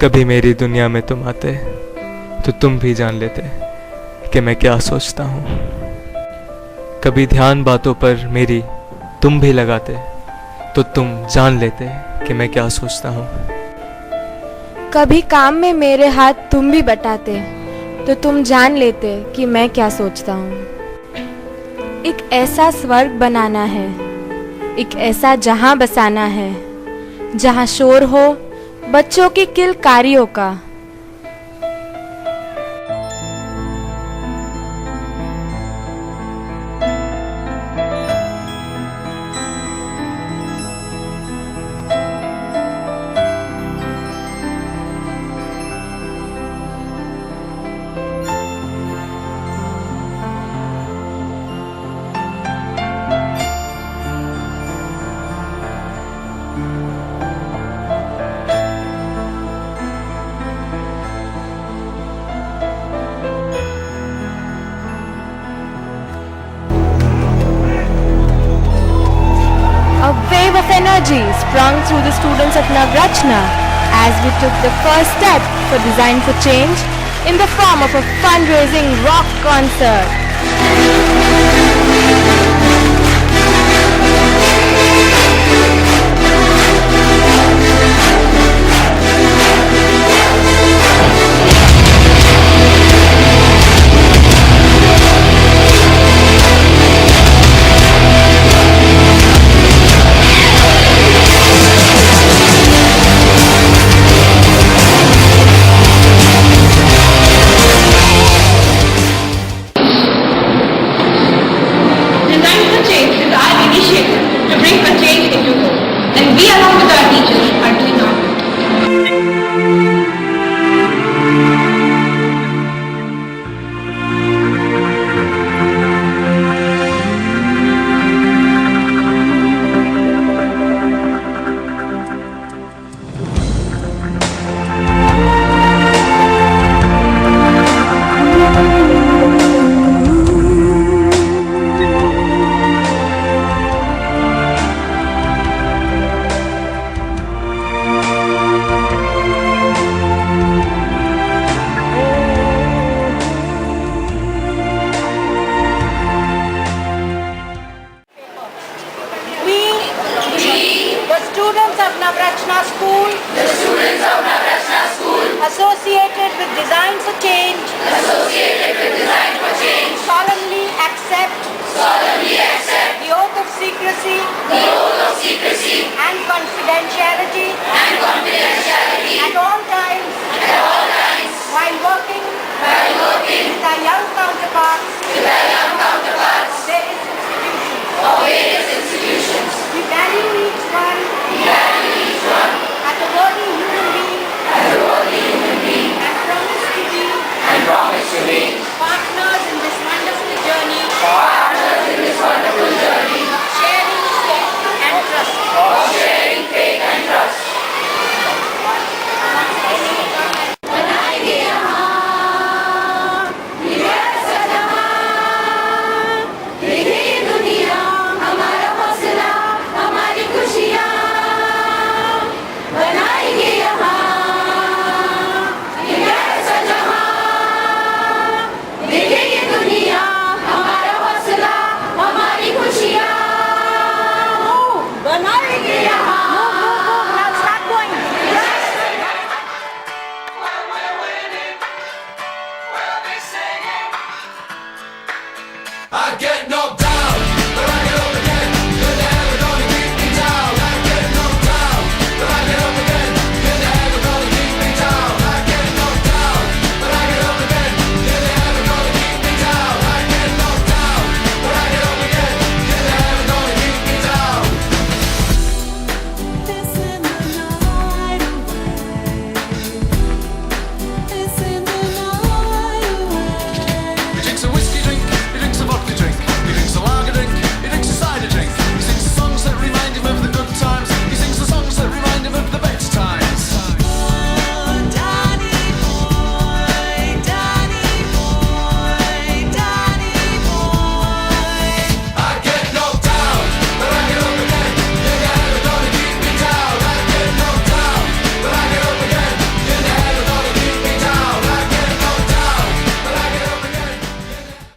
कभी मेरी दुनिया में तुम आते तो तुम भी जान लेते कि मैं क्या सोचता हूँ। कभी ध्यान बातों पर मेरी तुम भी लगाते तो तुम जान लेते कि मैं क्या सोचता हूँ। कभी काम में मेरे हाथ तुम भी बटाते तो तुम जान लेते कि मैं क्या सोचता हूँ। एक ऐसा स्वर्ग बनाना है, एक ऐसा जहां बसाना है, जहां शोर हो बच्चों की किलकारियों का। A wave of energy sprung through the students of Navrachna as we took the first step for Design for Change in the form of a fundraising rock concert. Design for Change is our initiative to bring a change into home, and we along with our teachers are doing our bit. The students of Navrachna School, associated with Design for Change, solemnly accept the oath of secrecy and confidentiality at all times while working with our young counterparts of various institutions. We value each one as a worthy human being and promise to be partners in this wonderful journey of sharing faith and trust. I get knocked down.